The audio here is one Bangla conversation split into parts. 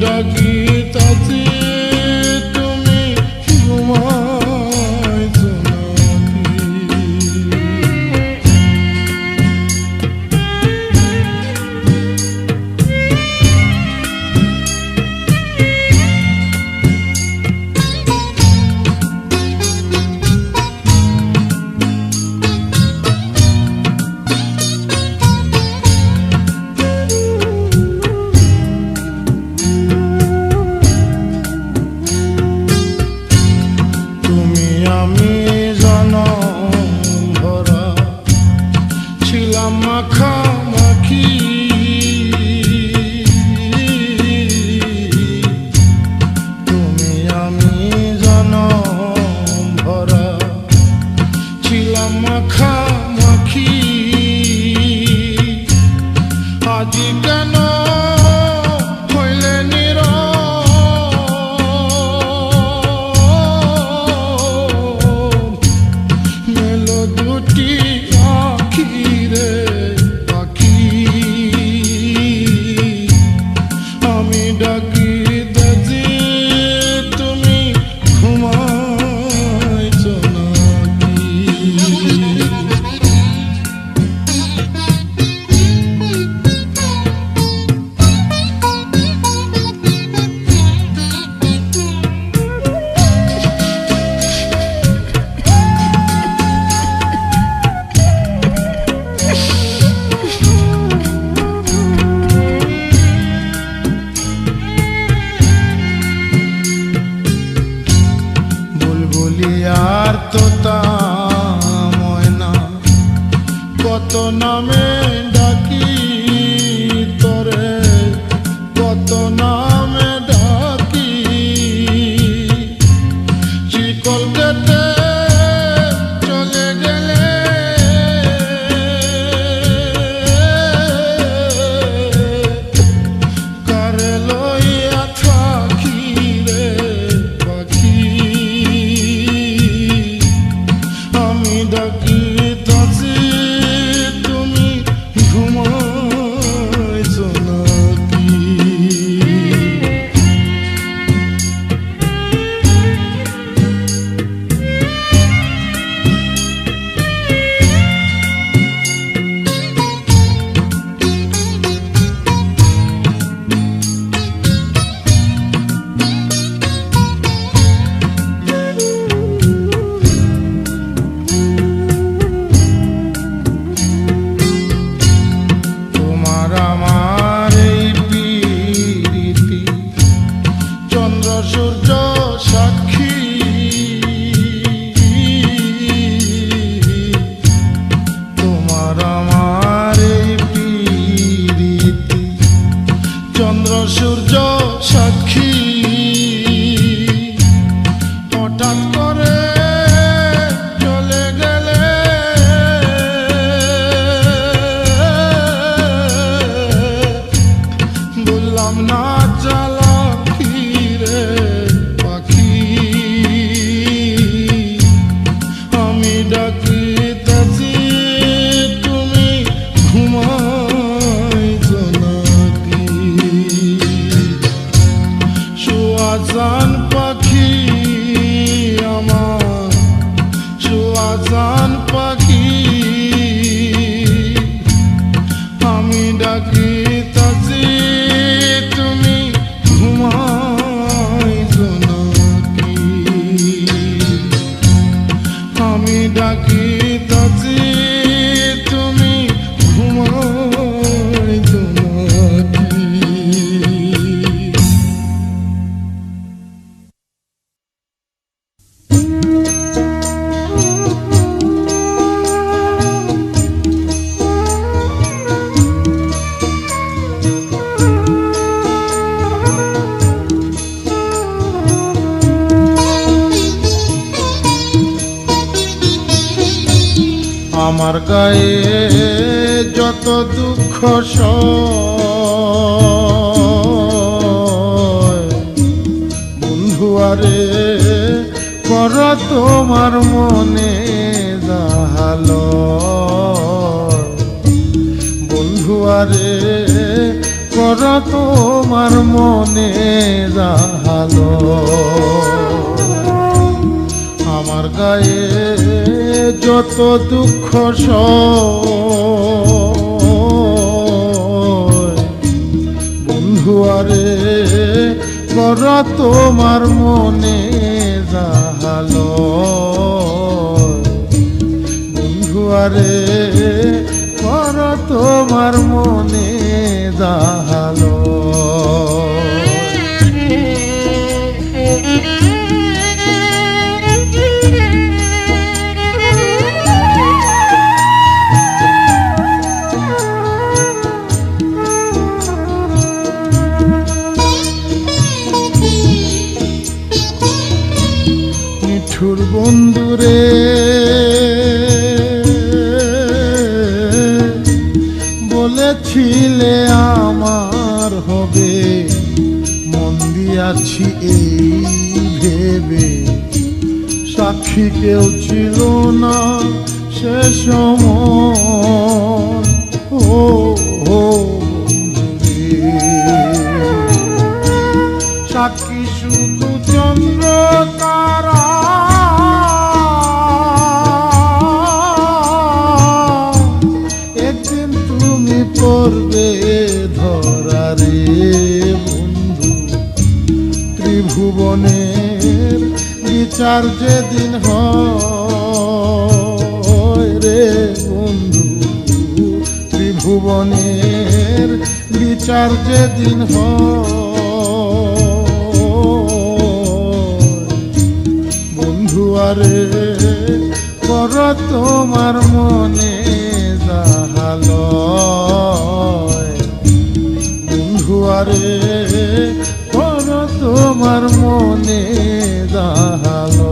ডাকিতাছি তুমি ঘুমাইছো আর তোতা ময়না কত নামে ডাকি তোরে, কত নামে ডাকি চিকল কেটে চলে গেলে কারে লইয়া থাকি রে পাখি আমি ডাকিতাছি তুমি ঘুমাইছো নাকি সূর্য সাক্ষী হঠাৎ করে চলে গেলে বললাম না জ্বালা কি রে পাখি আমি ডাকিতাছি তুমি ঘুমাইছো নাকি সুয়াজান পাখি আমার সুয়াজান পাখি আমি ডাকিতাছি তুমি ঘুমাইছো নাকি আমি ডাকিতাছি তুমি ঘুমাইছো নাকি আমার গায়ে যত দুঃখ সয় বন্ধু আরে কর তোমার মনে জাহালয় বন্ধু আরে করা তোমার মনে জাহালো আমার গায়ে যত দুঃখ সয় বন্ধু আরে করা তোমার মনে জাহালো বন্ধু আরে করা তোমার মনে জাহালো নিঠুর বন্ধুরে বলেছিলে আমার হবে মন দিয়াছি এই ভেবে সাক্ষী কেউ ছিল না সে সময় ও বন্ধুরে সাক্ষী শুধু চন্দ্র তারা একদিন তুমি পড়বে ধরা রে বন্ধু ত্রিভুবনের বিচার যেদিন হয় রে বন্ধু ত্রিভুবনের বিচার যেদিন হয় বন্ধু আরে কর তোমার মনে জাহালো বন্ধু আরে কর তোমার মনে জাহালো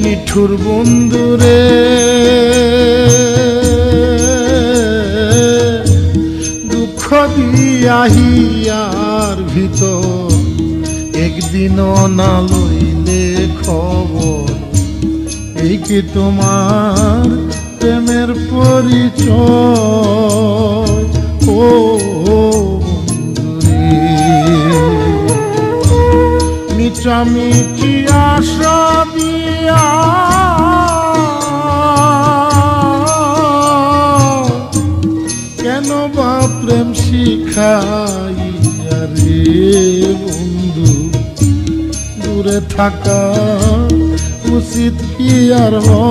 নিঠুর বন্ধুরে দুঃখ দিয়াহিয়ার ভিতর একদিনও না লইলে খবর এই কি তোমার প্রেমের পরিচয় ও বন্ধুরে মিটামিটি আশা দিয়া কেন বা প্রেম শিখাইয়া রে বন্ধু দূরে থাকা উচিত কি আর হয়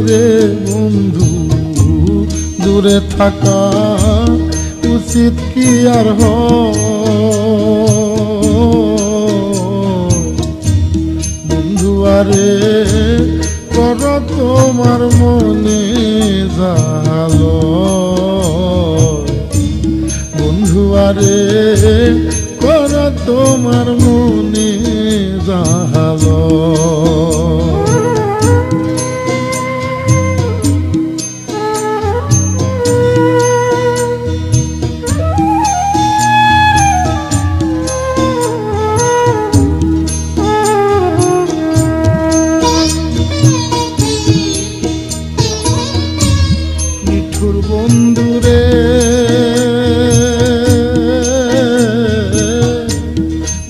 রে বন্ধু দূরে থাকা উচিত কি আর হয় বন্ধু আরে কর তোমার মনে জাহালো বন্ধু আরে কর তোমার মনে জাহালো বন্ধুরে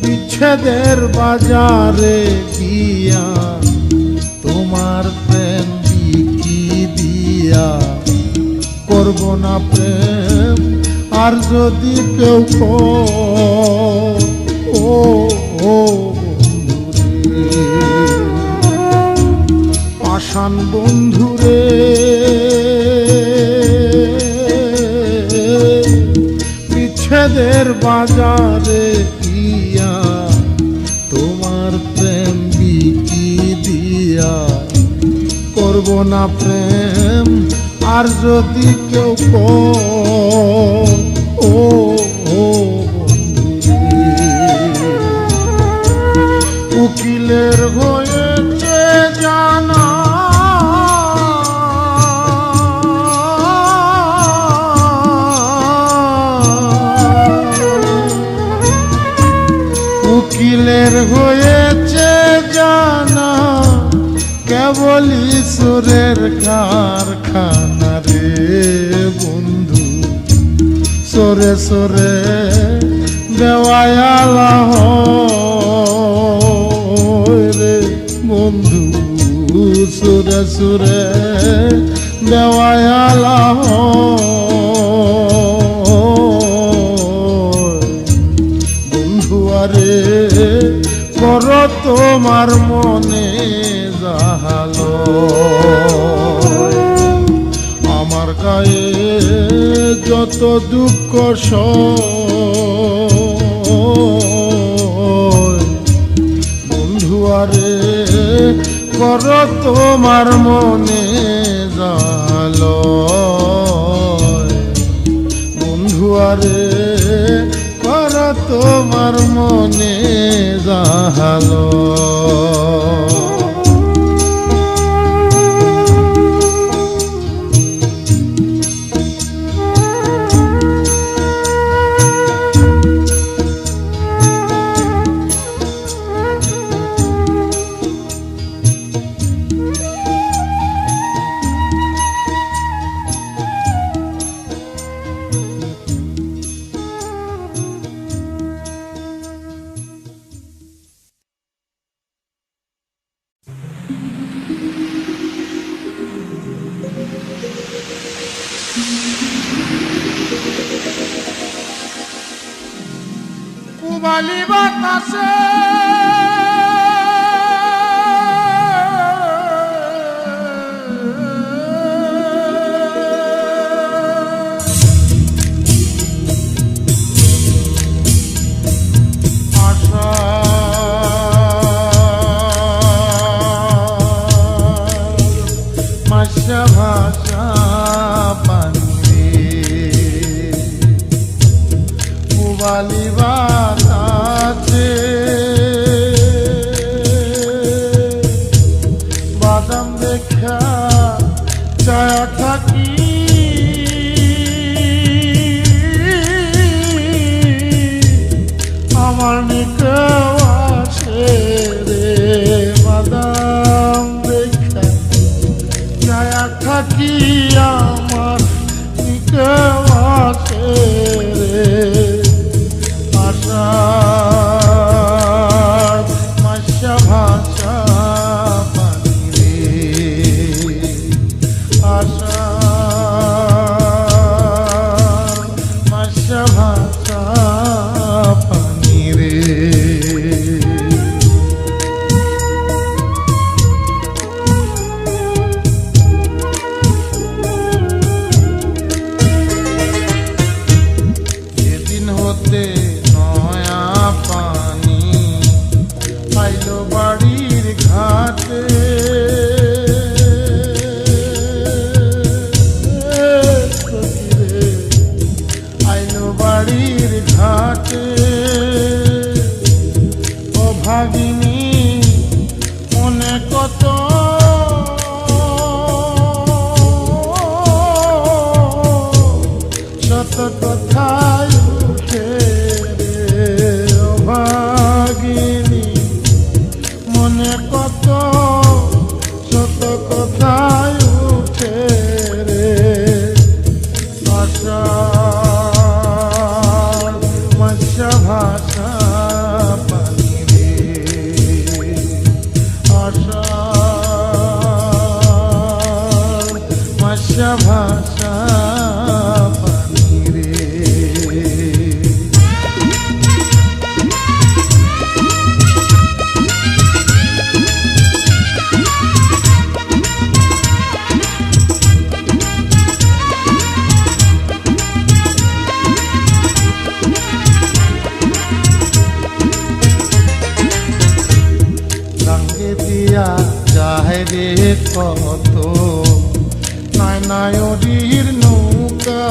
বিচ্ছেদের বাজারে গিয়া তোমার প্রেম বিকি দিয়া করব না প্রেম আর যদি কেউ ও বন্ধুরে পাষাণ বন্ধুরে বিচ্ছেদের বাজারে গিয়া তোমার প্রেম বিকি দিয়া করব না প্রেম আর যদি কেউ ও উকিলের হয়েছে জানা কলি সুরের কারখানা রে বন্ধু, সরে সরে দেওয়ালা রে বন্ধু, সুরে সুরে দেওয়ালা বন্ধু আরে কর তোমার মনে জাহালো, আমার গায়ে যত দুঃখ বন্ধু আরে কর তোমার মনে জাহালো, বন্ধু আরে কর তোমার মনে জাহালো। পুবালি বাতাসে আশা মাসা ভাষা পানি পুবালি বাতাসে বাদাম দেখা ছায়া থাকি আমার নিকে আসে রে, বাদাম দেখা ছায়া থাকি আমার নিকে আসে রে, মাসা ভাষা পানি রে, আশা মাসা ভাষা পানি রে। সেদিন হতে নয়া পানি আইলো বাড়ির ঘাটে, আইলো বাড়ির ঘাটে ও ভাগিনী মনে কত শত কথায় উঠে রে, ও ভাগিনী মনে কত শত কথায় উঠে রে, আশা মাসা ভাষা পানি রে, আশা মাসা ভাষা পানি রে। রঙে দিয়া যায় রে কত নায়নায়রীর নৌকা,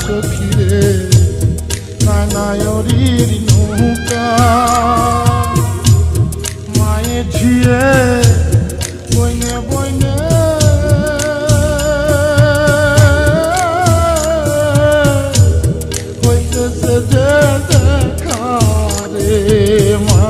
সখী রে নায়নায়রীর নৌকা, মায়ে ঝিয়ে বইনে বইনে হইতেছে যে দেখা রে, মা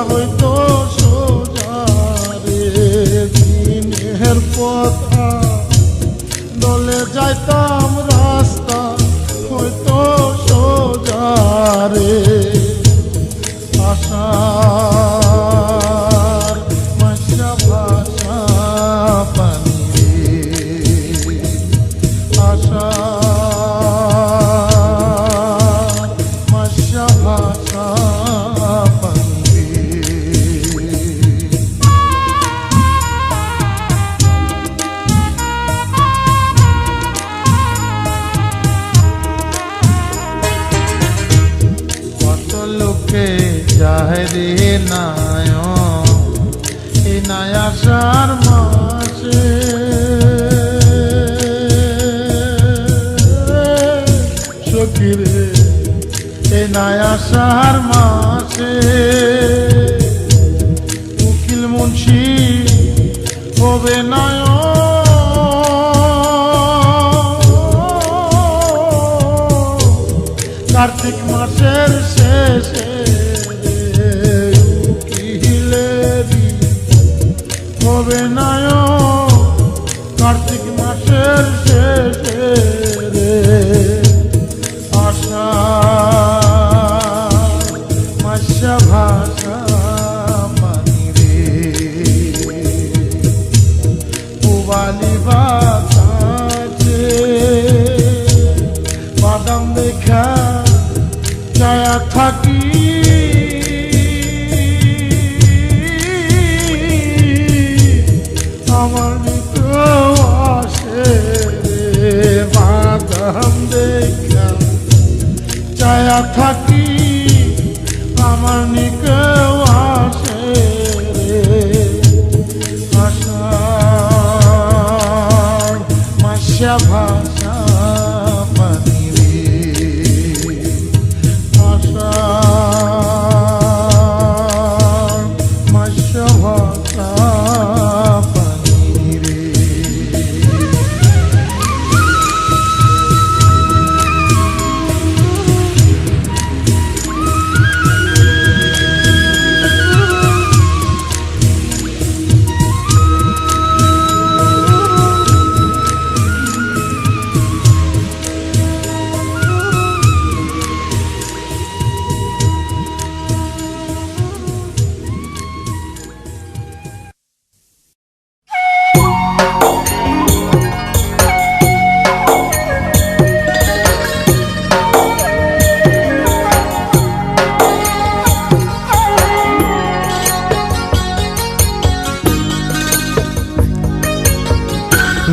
হইতো সোজা রে, দিনের পথা দলে যাইতাম রাস্তা হইতো সোজা রে। আশার মাঝা ভাষা পানি রে, আশার মাঝা ভাষা পানি রে। কত লোকে যায় রে নায়ন এই নায়াসার মাসে, সখী রে এই নায়াসার মাসে। উকিল মুন্সি হবে নায়ন, কার্তিক মাসের শেষে উকিলেরি হবে নায়ন, কার্তিক মাসের শেষে রে। আশা মাসা ভাষা পানি রে, পুবালি বাতাসে বাদাম দেখা ছায়া থাকি। আমার নিকেও আসে রে, বাদাম দেখা ছায়া থাকি। আমার নিকেও আসে রে, আশার মাসা ভাষা পানি রে, আশার মাসা ভাষা পানি রে।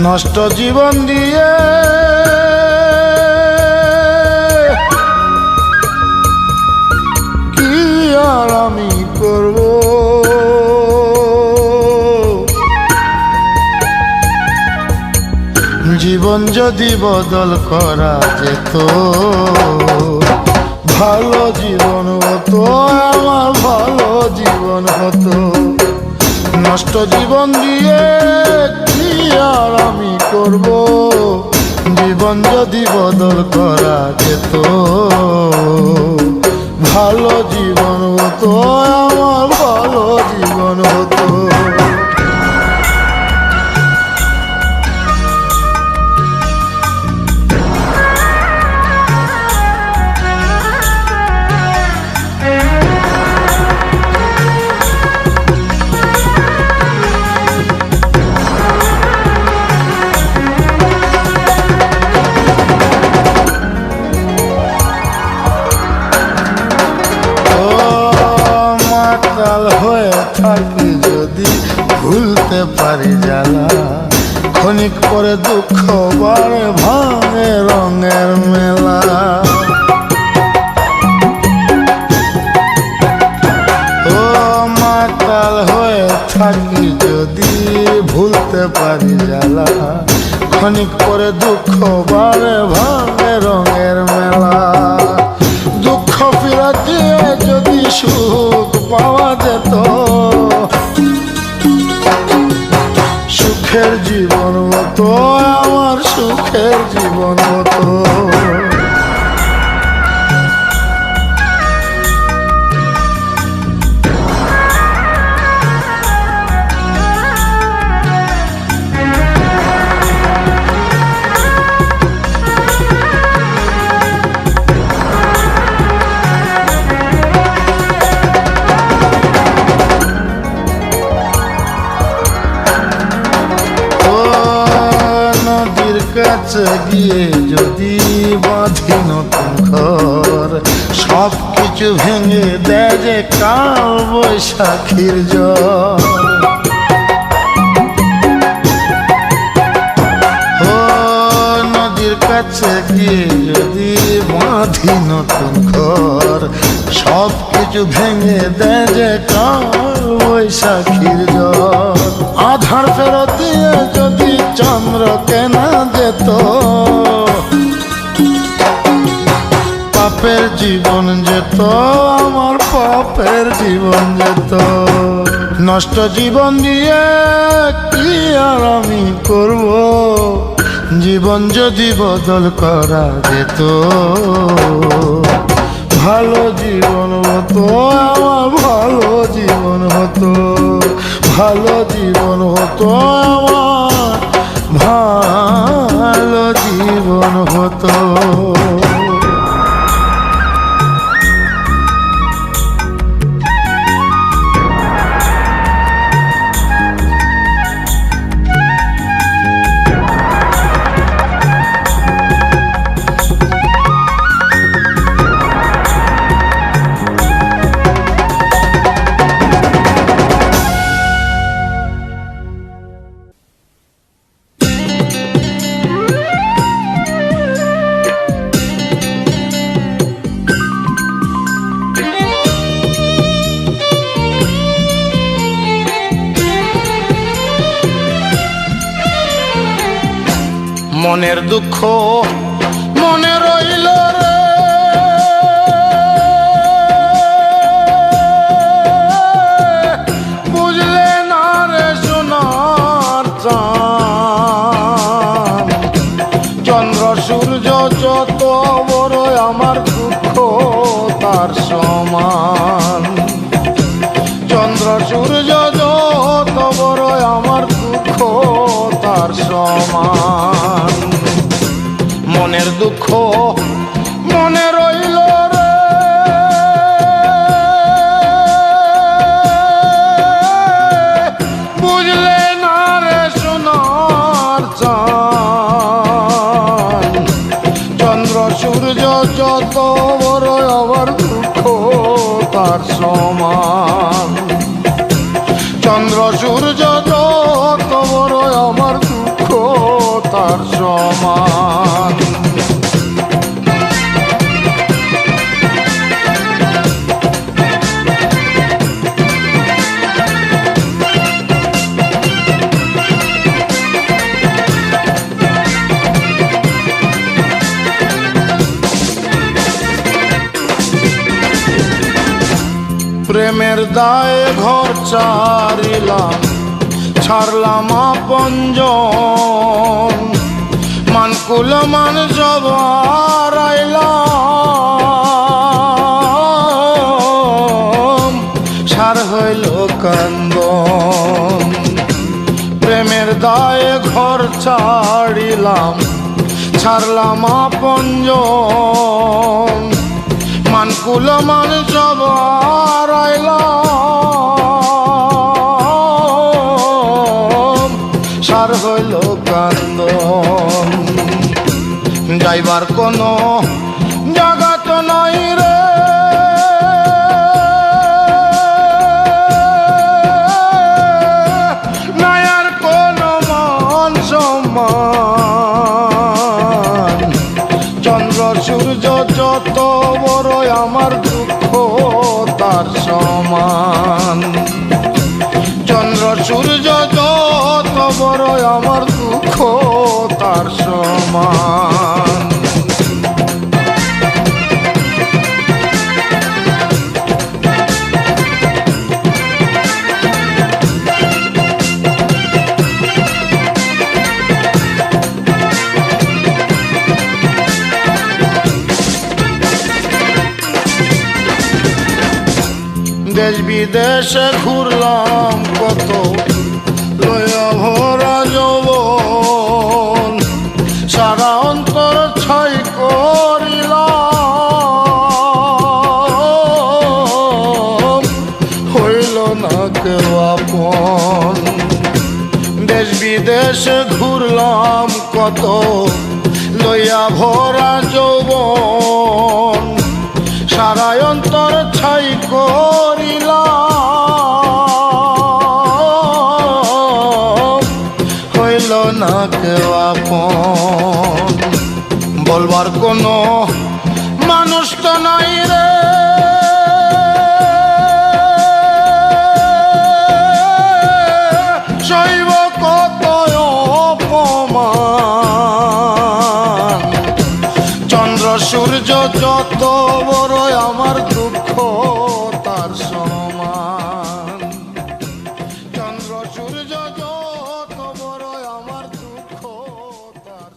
নষ্ট জীবন দিয়ে কি আর আমি করব, জীবন যদি বদল করা যেত, ভালো জীবন হতো, আমার ভালো জীবন হতো। নষ্ট জীবন দিয়ে কি আর আমি করব, জীবন যদি বদল করা যেত, ভালো জীবন হতো, আমার ভালো জীবন হতো। থাকি যদি ভুলতে পারি জ্বালা, ক্ষণিক পরে দুঃখ বাড়ে ভাঙে রঙের মেলা। ও মাতাল হয়ে থাকি যদি ভুলতে পারি জ্বালা, ক্ষণিক পরে দুঃখ বাড়ে ভাঙে রঙের মেলা। দুঃখ ফিরা দিয়ে যদি সুখ পাওয়া যেত, সুখের জীবন হতো, আমার সুখের জীবন হতো। কাছে গিয়ে যদি বাঁধি নতুন ঘর, সব কিছু ভেঙে দেয় যে কাল বৈশাখীর জ্বর। ও নদীর কাছে গিয়ে যদি বাঁধি নতুন ঘর, সব কিছু ভেঙে দেয় যে কাল বৈশাখীর জ্বর। আধার ফেরত দিয়ে যদি চন্দ্র কেনা যেত, পাপের জীবন যেত, আমার পাপের জীবন যেত। নষ্ট জীবন দিয়ে কি আর আমি করব, জীবন যদি বদল করা যেত, ভালো জীবন হতো আমার, ভালো জীবন হতো, ভালো জীবন হতো আমার, ভালো জীবন হতো। মনের দুঃখ মনে রইল রে, বুঝলে না রে সোনার চাঁদ। চন্দ্র সূর্য যত বড় আমার দুঃখ তার সমান। চন্দ্র সূর্য যত বড় আমার দুঃখ তার সমান। মনের দুঃখ মনে রইল রে, বুঝলে না রে সোনার চাঁদ। চন্দ্র সূর্য যত বড় আমার দুঃখ তার সমান। চন্দ্র সূর্য যত বড় আমার দুঃখ তার সমান। প্রেমের দায়ে ঘর ছাড়িলাম, ছাড়লাম আপনজন, মানকুল মান সব হারাইলাম, সার হইল কান্দন। প্রেমের দায়ে ঘর ছাড়িলাম, ছাড়লাম আপনজন, মানকুল মান সব হারাইলাম, সার হইল কান্দন। যাইবার কোনো জায়গা তো নাই রে, নাই আর কোনো মান সম্মান। চন্দ্র সূর্য যত বড় আমার দুঃখ তার সমান। চন্দ্র সূর্য যত বড় আমার দুঃখ তার সমান। দেশ বিদেশে ঘুরলাম কত, লয়া ভরা যৌবন, সারা অন্তর ছাই করিলাম, হইল না কেউ আপন। দেশ বিদেশে ঘুরলাম কত, কোনো মানুষ তো নাই রে, সইব কত অপমান। চন্দ্র সূর্য যত বড় আমার দুঃখ তার সমান। চন্দ্র সূর্য যত বড় আমার দুঃখ তার।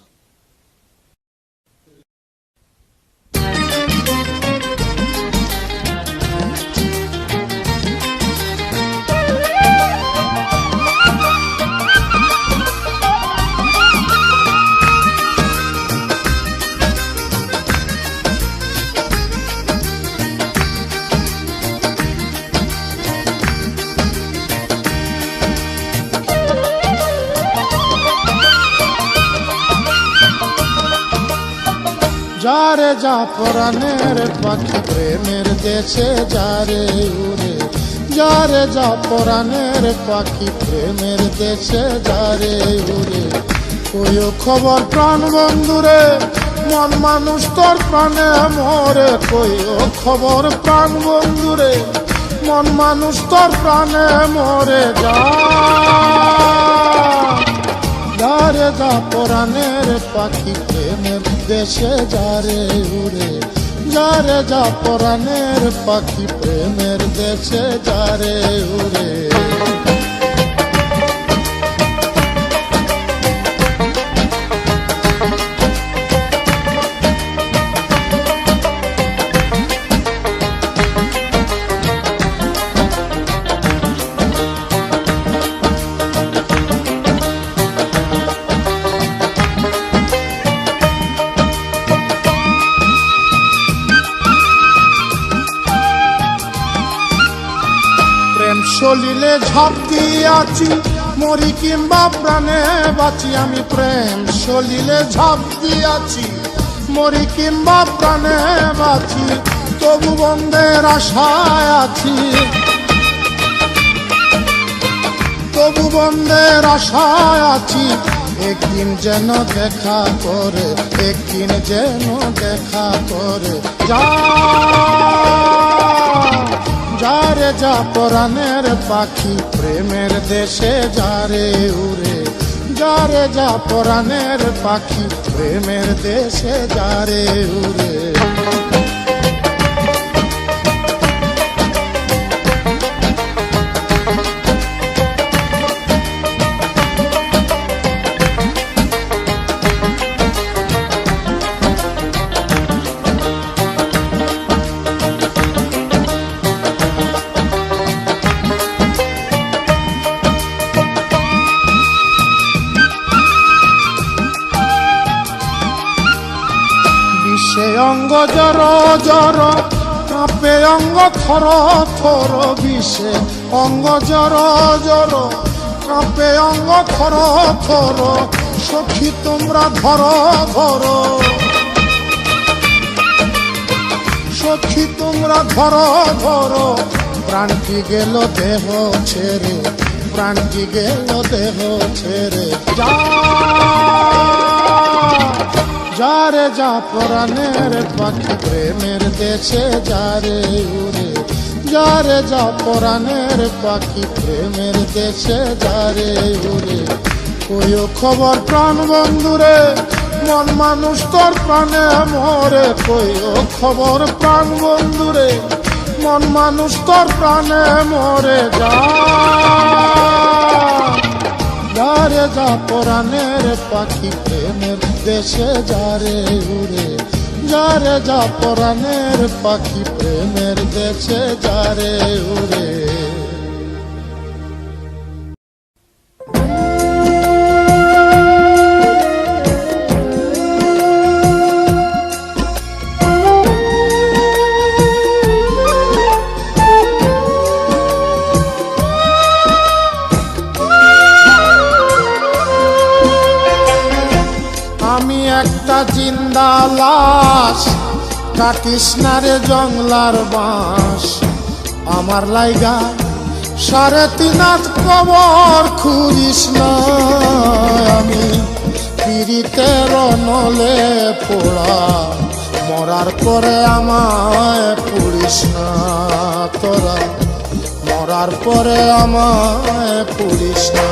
যারে যা পরাণের পাখি প্রেমের দেশে যারে উড়ে, যারে যা পরাণের পাখি প্রেমের দেশে যারে উড়ে। কইও খবর প্রাণ বন্ধুরে, মন মানুষ তোর প্রাণে মরে। কইও খবর প্রাণ বন্ধুরে, মন মানুষ তোর প্রাণে মরে। যারে যা পরাণের পাখি প্রেমের দেশে যারে উড়ে, যারে যা পরাণের পাখি প্রেমের দেশে যারে উড়ে। চলিলে ঝাঁপ দিয়াছি মরি কিংবা প্রাণে বাঁচি। আমি প্রেম চলিলে ঝাঁপ দিয়াছি মরি কিংবা প্রাণে বাঁচি। তবু বন্ধের আশায় আছি, তবু বন্ধের আশায় আছি। একদিন যেন দেখা করে, একদিন যেন দেখা করে। যারে যা পরাণের পাখি প্রেমের দেশে যারে উড়ে, যারে যা পরাণের পাখি প্রেমের দেশে যারে উড়ে। সে অঙ্গ জর জর কাঁপে অঙ্গ থর থর। বিষে অঙ্গ জর জর কাঁপে অঙ্গ থর থর। সখী তোমরা ধর ধর, সখী তোমরা ধর ধর। প্রাণটি গেল দেহ ছেড়ে, প্রাণটি গেল দেহ ছেড়ে। যারে যা পরাণের পাখি প্রেমের দেশে যারে উড়ে, যারে যা পরাণের পাখি প্রেমের দেশে যারে উড়ে। কইও খবর প্রাণ বন্ধুরে, মন মানুষ তোর প্রাণে মরে। কইও খবর প্রাণ বন্ধুরে, মন মানুষ তোর প্রাণে মরে। যারে যা পরাণের পাখি প্রেমের দেশে যারে উড়ে, যারে যা পরাণের পাখি প্রেমের দেশে যারে উড়ে। একটা জিন্দা লাশ, কাটিস না রে জংলার বাঁশ। আমার লাইগা 3.5 হাত কবর খুঁজিস না। আমি পিরিতের নলে পোড়া মরার পরে আমায় পুড়িস না তোরা, মরার পরে আমায় পুড়িস না।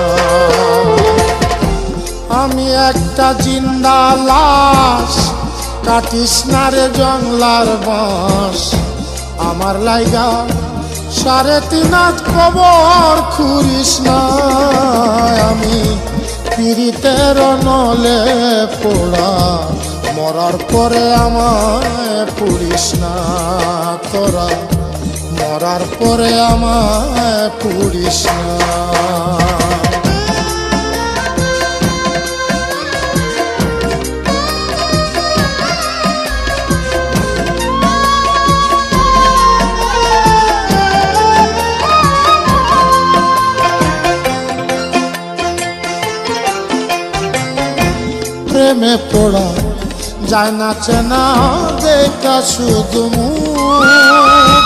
আমি একটা জিন্দা লাশ, কাটিস না রে জংলার বাঁশ। আমার লাইগা 3.5 হাত কবর খুঁড়িস না। আমি পীড়িতের নলে পোড়া, মরার পরে আমায় পুড়িস না তোরা, মরার পরে আমায় পুড়িস না। প্রেমে পড়া যায় না চেনা দেখা শুধু মুখ,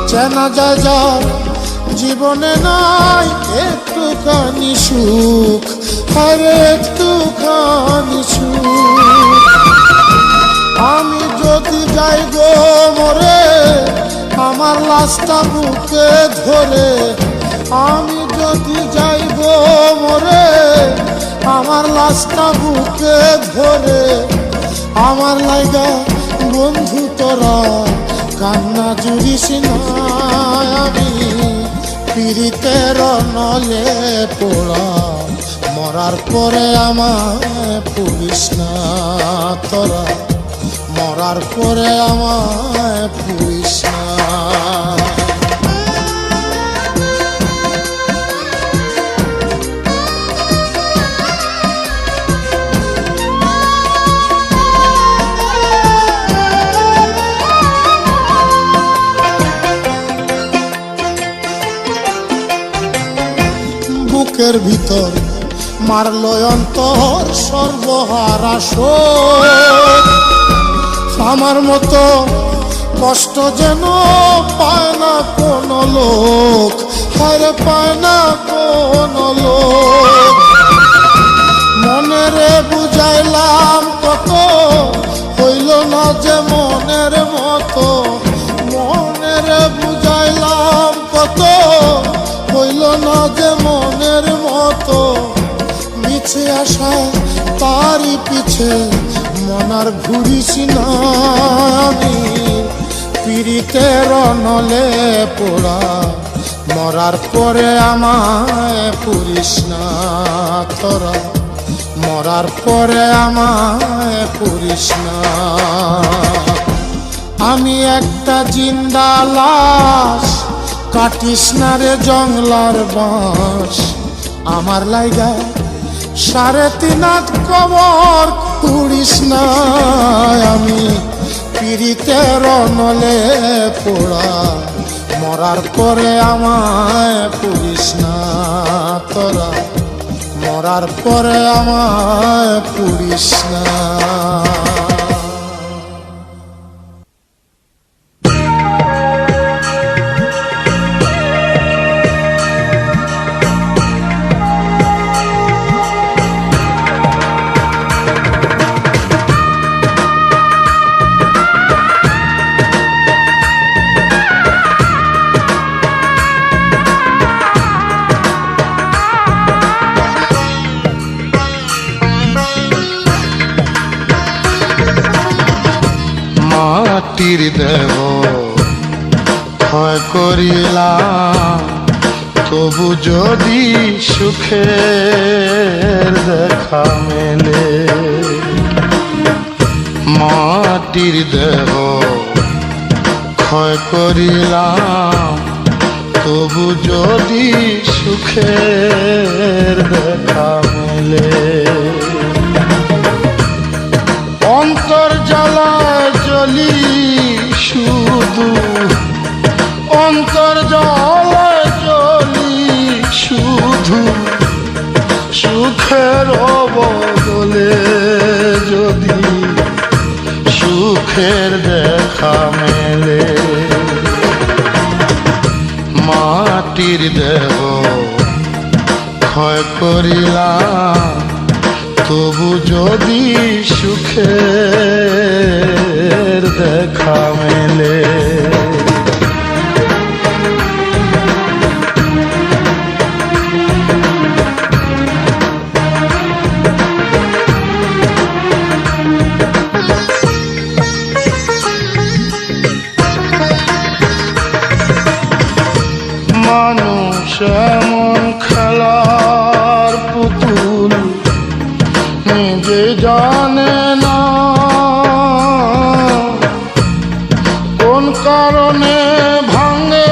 চেনা যায় যার জীবনে নাই একটুখানি সুখ, আরে একটুখানি সুখ। আমি যদি যাই গো মরে আমার লাশটা বুকে ধরে, আমি যদি যাই গো মরে আমার লাশটা বুকে ধরে, আমার লাইগা বন্ধু তোরা কান্না জুড়িস না। আমি পীড়িতের নলে পোড়া, মরার পরে আমায় পুড়িস না তোরা, মরার পরে আমায় পুড়িস না। বুকের ভিতর মারলো অন্তর সর্বহারা শোক, আমার মতো কষ্ট যেন পায় না কোনো লোক, আরে পায় না কোনো লোক। মনেরে বুঝাইলাম কত, হইল না যে মনের মতো, মনেরে বুঝাইলাম কত, হইল না যে মনের মতো। মিছে আশায় তারই পিছে মনার ঘুরিস না। আমি পীড়িতের নলে পোড়া, মরার পরে আমায় পুড়িস না তোরা, মরার পরে আমায় পুড়িস না। আমি একটা জিন্দা লাশ, কাটিস না রে জংলার বাঁশ। আমার লাইগা 3.5 হাত কবর খুঁড়িস না। আমি পীড়িতের নলে পোড়া, মরার পরে আমায় পুড়িস না তোরা, মরার পরে আমায় পুড়িস না। মাটির দেহ ক্ষয় করিলাম, তবু যদি সুখের দেখা মেলে। মাটির দেহ ক্ষয় করিলাম, তবু যদি সুখের দেখা মেলে। অন্তর জ্বালায় জ্বলি শুধু, অন্তর জ্বালায় জ্বলি শুধু, সুখের বদলে যদি সুখের দেখা মেলে। মাটির দেহ ক্ষয় করিলাম, তবু যদি সুখের দেখা মেলে। মানুষ এমন খেলার পুতুল, নিজে জানে না কোন কারণে ভাঙে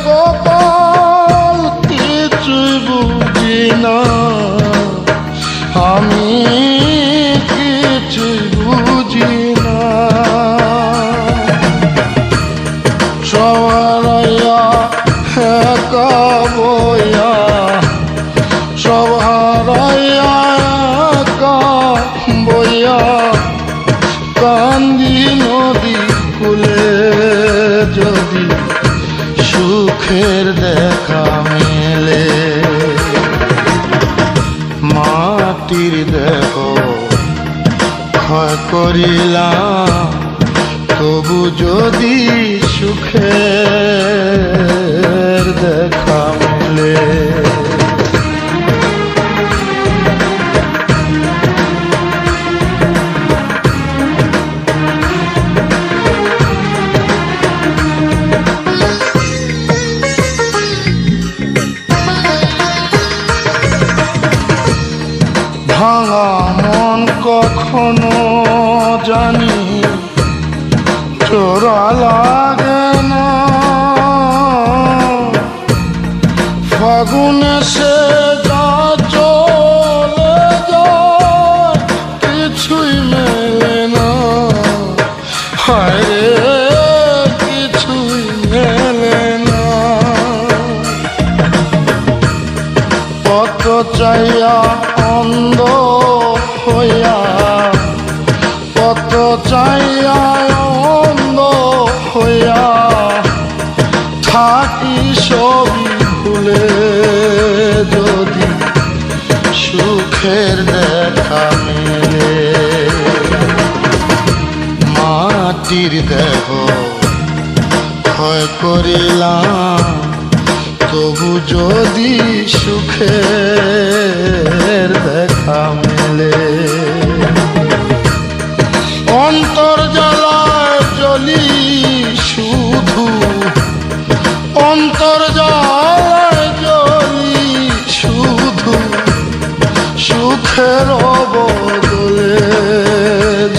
কপাল, কিছুই বুঝি না আমি, কিছুই বুঝি না। সবাইয়া একা বইয়া, সব হারাইয়া একা বইয়া, কান্দি নদী কূলে যদি সুখের দেখা মেলে। মাটির দেহ ক্ষয় করিলাম, তবু যদি সুখের দেখা মেলে। ভাঙা মন কখনো জানি চোরা লাগে না, ফাগুনে সে যা চলে যায় কিছুই মেলে না, হায় রে কিছুই মেলে না। কত চাইয়া অন্ধ হইয়া, কত চাইয়া অন্ধ হইয়া থাকি সবই ভুলে, যদি সুখের দেখা মেলে। মাটির দেহ ক্ষয় করিলাম, তবু যদি সুখের দেখা মেলে। অন্তর জ্বালায় জ্বলি শুধু, অন্তর জ্বালায় জ্বলি শুধু, সুখের বদলে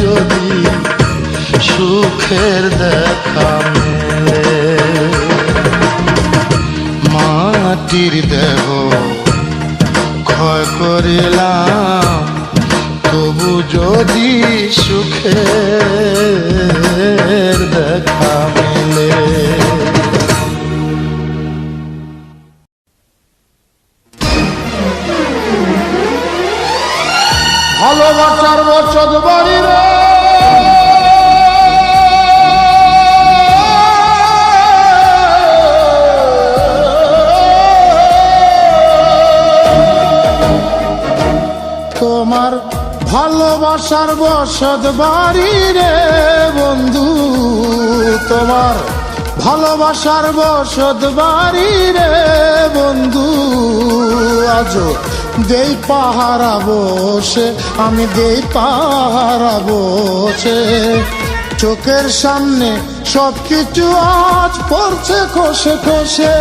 যদি সুখের দেখা মেলে। মাটির দেহ ক্ষয় করিলাম, তবু যদি সুখের দেখা মেলে। ভালোবাসার বচত বাড়ি রে, তোমার ভালোবাসার বসত বাড়ি রে বন্ধু, তোমার ভালোবাসার বসত বাড়ি রে বন্ধু। আজো দেই পাহারা বসে, আমি দেই পাহারা বসে, চোখের সামনে সবকিছু আজ পড়ছে খসে খসে।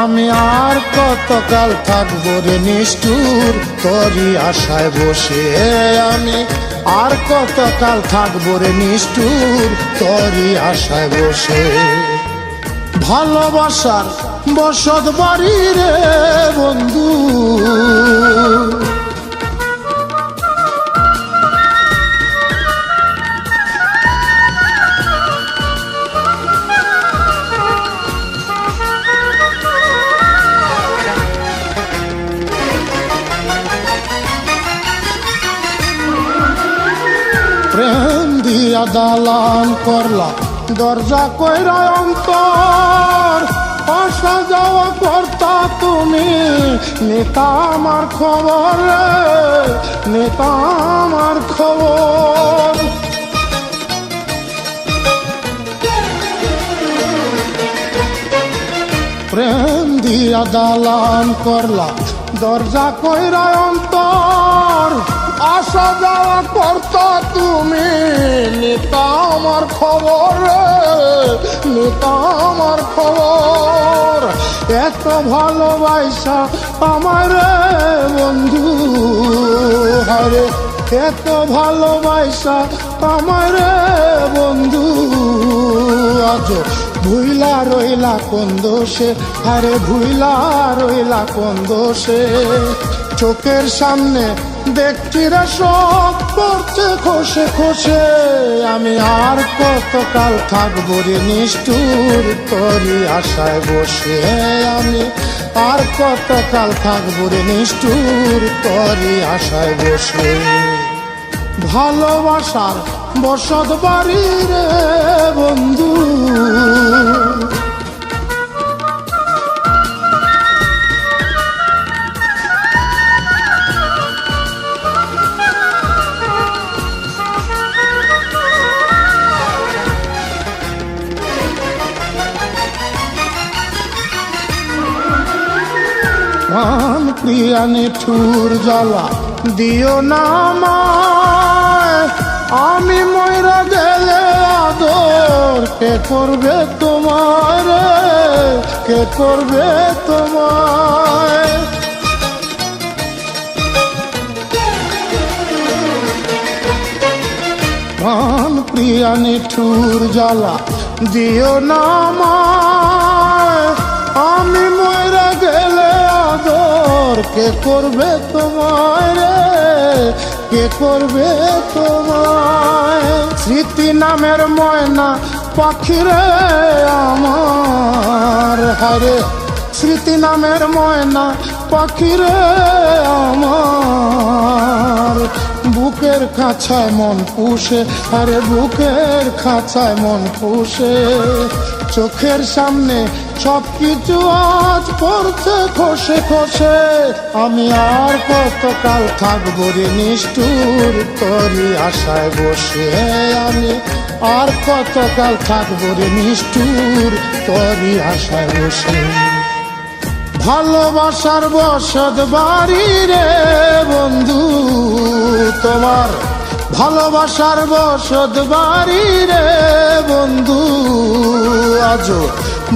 আমি আর কতকাল থাকবো রে নিষ্ঠুর তোরই আশায় বসে, আমি আর কতকাল থাকবো রে নিষ্ঠুর তোরই আশায় বসে। ভালোবাসার বসত বাড়ি রে বন্ধু, প্রেম দিয়া দালান করলা দরজা কইরা অন্তর, আসা যাওয়া করতা তুমি নেতা আমার খবর, নেতা আমার খবর। প্রেম দিয়া দালান করলা, দরজা কইরা অন্তর, আসা যাওয়া করতা তুমি, নিতা আমার খবর, নিতা আমার খবর। এত ভালোবাসা আমার বন্ধু, হারে এত ভালোবাসা আমার বন্ধু, আজ ভুইলা রইলা কোন দোষে, আরে ভুইলা রইলা কোন দোষে। চোখের সামনে দেখছি রে সব করছে খসে খসে, আমি আর কতকাল থাকবো রে নিষ্ঠুর তোরই আশায় বসে, আমি আর কতকাল থাকবো রে নিষ্ঠুর তোরই আশায় বসে। ভালোবাসার বসত বাড়ি রে বন্ধু, প্রাণ প্রিয়া নিঠুর জ্বালা দিও না আমায়, আমি ময়রা গেলে আদর কে করবে তোমার, কে করবে তোমায়। প্রাণ প্রিয়া নিঠুর জ্বালা দিও না আমায়, আমি ময়রা গেলে আদর কে করবে তোমায়, কে করবে তোমায়। স্মৃতি নামের ময়না পাখিরে আমার, হারে স্মৃতি নামের ময়না পাখিরে আমার, বুকের খাঁচায় মন পুষে, আরে বুকের খাঁচায় মন পুষে। চোখের সামনে সব কিছু আজ পড়ছে খসে খসে, আমি আর কতকাল থাকবো রে নিষ্ঠুর তোরই আশায় বসে, আমি আর কতকাল থাকবো রে নিষ্ঠুর তোরই আশায় বসে। ভালোবাসার বসত বাড়ি রে বন্ধু তোমার, ভালোবাসার বসত বাড়ি রে বন্ধু, আজো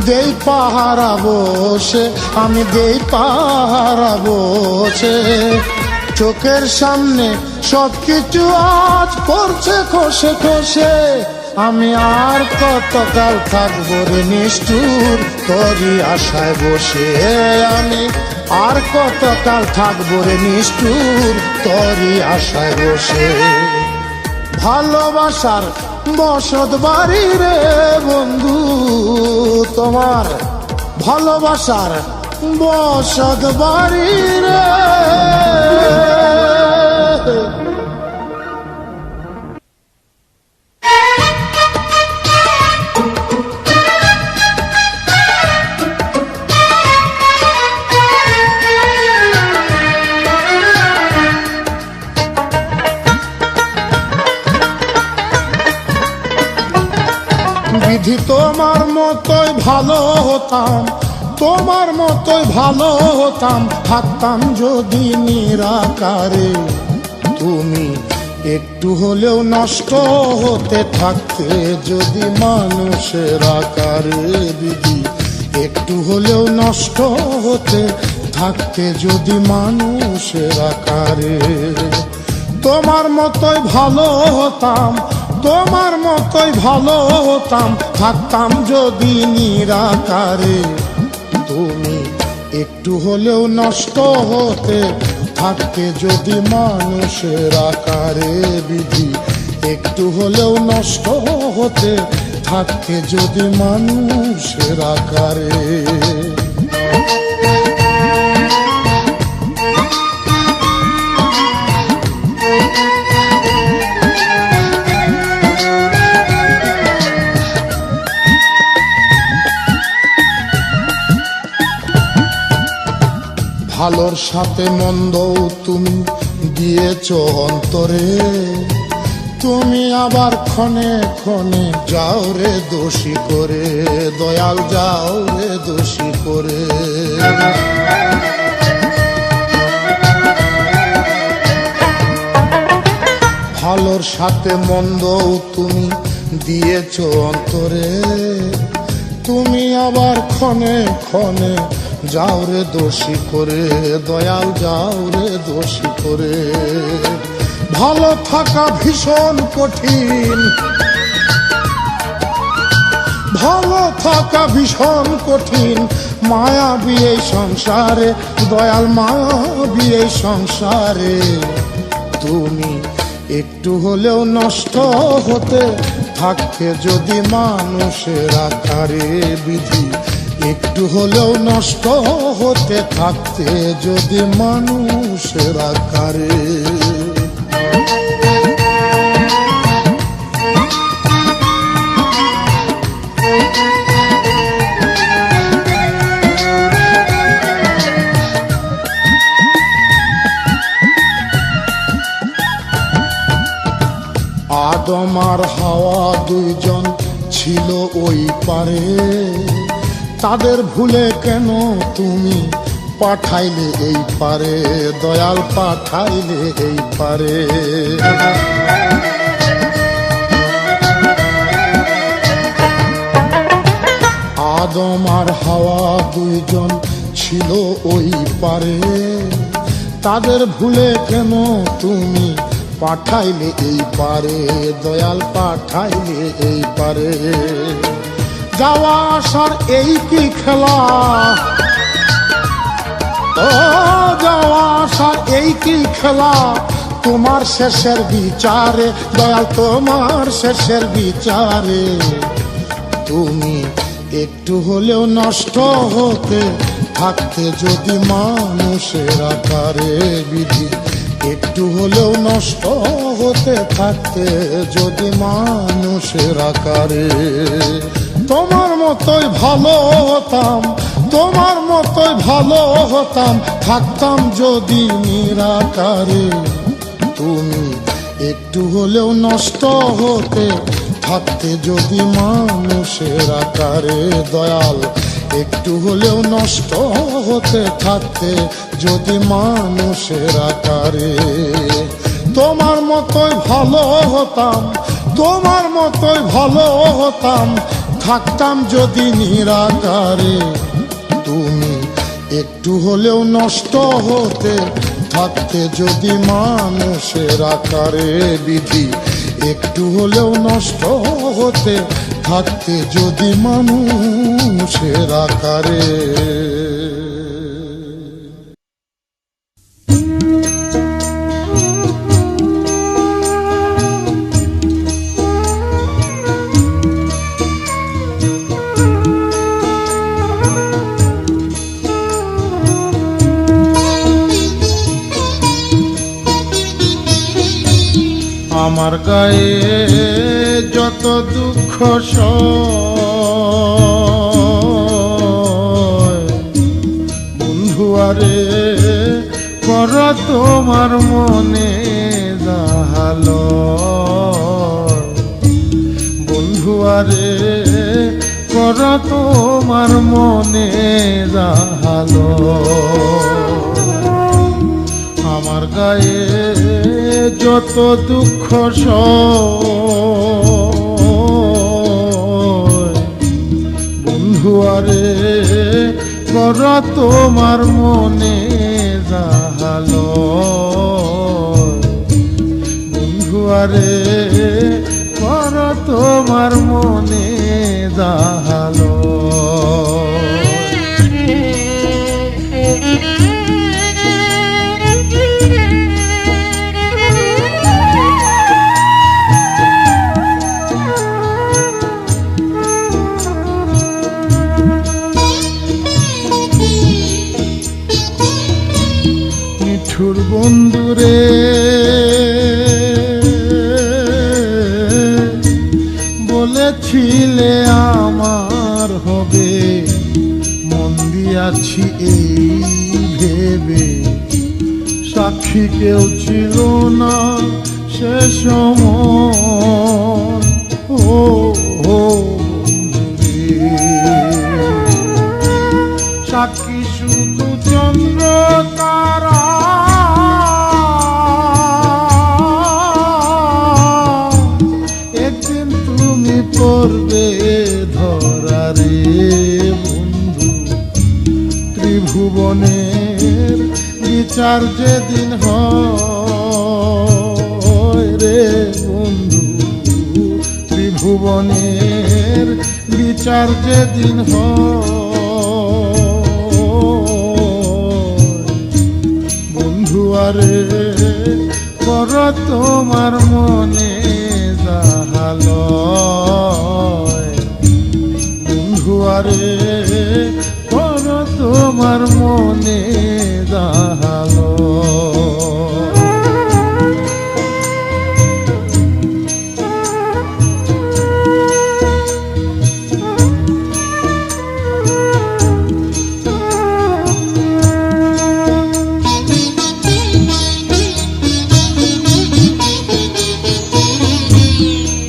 দেই পাহারা বসে, আমি দেই পাহারা বসে। চোখের সামনে সব কিছু আজ পড়ছে খসে খসে, আমি আর কতকাল থাকবো রে নিষ্ঠুর তোরই আশায় বসে, আমি আর কতকাল থাকবো রে নিষ্ঠুর তোরই আশায় বসে। ভালোবাসার বসত বাড়ি রে বন্ধু তোমার, ভালোবাসার বসত বাড়ি রে। বিধি তোমার মতোই ভালো হতাম, তোমার মতোই ভালো হতাম, থাকতাম যদি নিরাকারে। তুমি একটু হলেও নষ্ট হতে থাকতে যদি মানুষের আকারে, বিধি একটু হলেও নষ্ট হতে থাকতে যদি মানুষের আকারে। তোমার মতোই ভালো হতাম, তোমার মতোই ভালো হতাম, থাকতাম যদি নিরাকারে। তুমি একটু হলেও নষ্ট হতে থাকতে যদি মানুষের আকারে, বিধি একটু হলেও নষ্ট হতে থাকতে যদি মানুষের আকারে। ভালোর সাথে মন্দ তুমি দিয়েছ অন্তরে, তুমি আবার ক্ষণে ক্ষণে যাও রে দোষী করে, দয়াল যাও রে দোষী করে। ভালোর সাথে মন্দও তুমি দিয়েছ অন্তরে, তুমি আবার ক্ষণে ক্ষণে যাও রে দোষী করে, দয়াল যাও রে দোষী করে। ভালো থাকা ভীষণ কঠিন, ভালো থাকা ভীষণ কঠিন, মায়াবী এই সংসারে, দয়াল মায়াবী এই সংসারে। তুমি একটু হলেও নষ্ট হতে থাকতে যদি মানুষের আকারে বিধি, একটু হলেও নষ্ট হতে থাকতে যদি মানুষের আকারে। আদম আর হাওয়া দুইজন ছিল ওই পারে, তাদের ভুলে কেন তুমি পাঠাইলে এই পারে, দয়াল পাঠাইলে এই পারে। আদম আর হাওয়া দুইজন ছিল ওই পারে, তাদের ভুলে কেন তুমি পাঠাইলে এই পারে, দয়াল পাঠাইলে এই পারে। যাওয়া আসার এই কি খেলা, ও যাওয়া আসার এই কি খেলা, তোমার শেষের বিচারে, দয়াল তোমার শেষের বিচারে। তুমি একটু হলেও নষ্ট হতে থাকতে যদি মানুষের আকারে বিধি, একটু হলেও নষ্ট হতে থাকতে যদি মানুষের আকারে। তোমার মতোই ভালো হতাম, তোমার মতোই ভালো হতাম, থাকতাম যদি নিরাকারে। তুমি একটু হলেও নষ্ট হতে থাকতে যদি মানুষের আকারে, দয়াল একটু হলেও নষ্ট হতে থাকতে যদি মানুষের আকারে। তোমার মতোই ভালো হতাম, তোমার মতোই ভালো হতাম, থাকতাম যদি নিরাকারে। তুমি একটু হলেও নষ্ট হতে থাকতে যদি মানুষের আকারে বিধি, একটু হলেও নষ্ট হতে থাকতে যদি মানুষের আকারে। আমার গায়ে যত দুঃখ সয়, বন্ধু আরে কর তোমার মনে জাহালো, বন্ধু আরে কর তোমার মনে জাহালো। আমার গায়ে যত দুঃখ সয়, বন্ধু আরে কর তোমার মনে জাহালো, বন্ধু আরে কর তোমার মনে জাহালো। নিঠুর বন্ধুরে বলেছিলে আমার হবে, মন দিয়াছি এই ভেবে, সাক্ষী কেউ ছিল না সে সময় ও সাক্ষী শুধু চন্দ্র তারা, একদিন তুমি পড়বে ধরা রে বন্ধু। ত্রিভুবনের বিচার যেদিন হয় রে বন্ধু, ত্রিভুবনের বিচার যেদিন হয় বন্ধু আরে কর তোমার মনে যাহালয়, বন্ধু আরে কর তোমার মনে যাহালয়।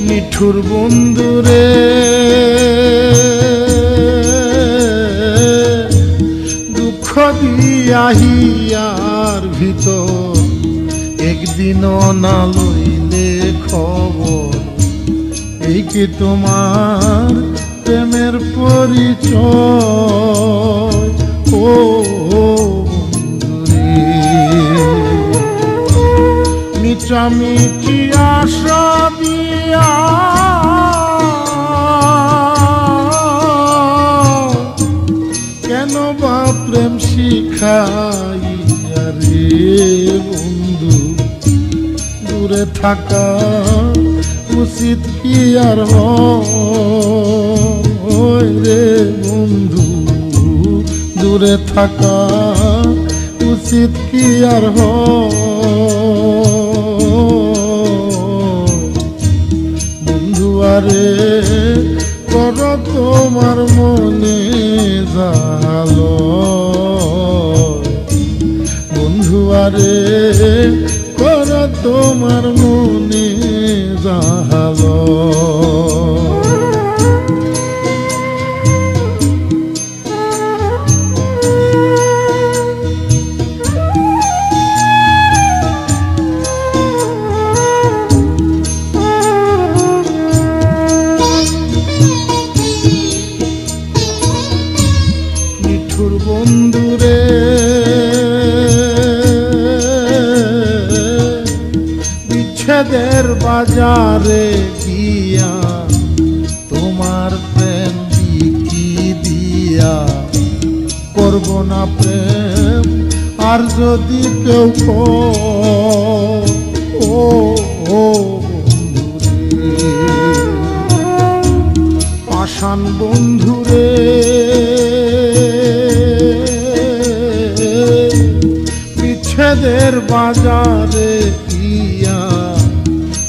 নিঠুর বন্ধুরে দুঃখ দিয়াহিয়ার ভিতর, একদিনও না লইলে খবর, এই কি তোমার প্রেমের পরিচয় ও বন্ধুরে। মিটামিটি আশা দিয়া কেন বা প্রেম শিখাইয়া রে বন্ধু, দূরে থাকা উচিত কি আর হয় রে বন্ধু, দূরে থাকা উচিত কি আর হয় বন্ধু আরে কর তোমার মনে যাহালয়, বন্ধু আরে কর তোমার মনে যাহালয়। বন্ধুরে বিচ্ছেদের বাজারে গিয়া তোমার প্রেম বিকি দিয়া, করব না প্রেম আর যদি কেউ ও বন্ধুরে, পাষাণ বন্ধুরে বিচ্ছেদের বাজারে গিয়া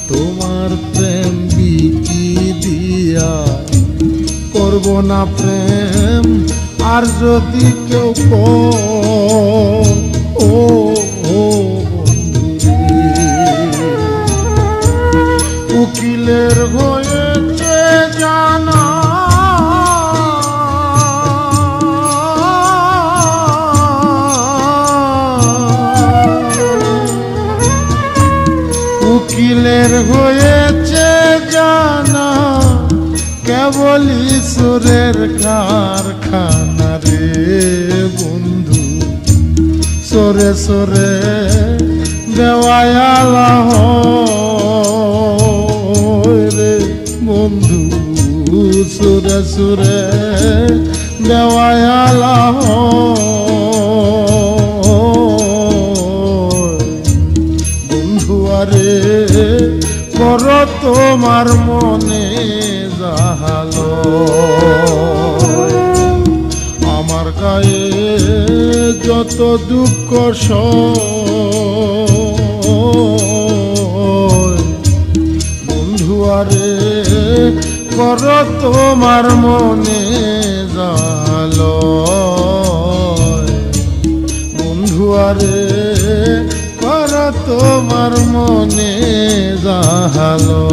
তোমার প্রেম বিকি দিয়া, করব না প্রেম আর যদি কেউ ও বন্ধুরে। উকিলের হয়েছে জানা উকিলের হয়েছে জানা, কেবল ঈশ্বরের কারখানা রে বন্ধু, সরে সরে দেওয়ালা রে বন্ধু, সুরে সুরে দেওয়ালা বন্ধু আরে কর তোমার মনে যাহালয়, আমার গায়ে যত দুঃখ সয় বন্ধু আরে কর তোমার মনে যাহালয়, বন্ধু আরে কর তোমার মনে জাহালো।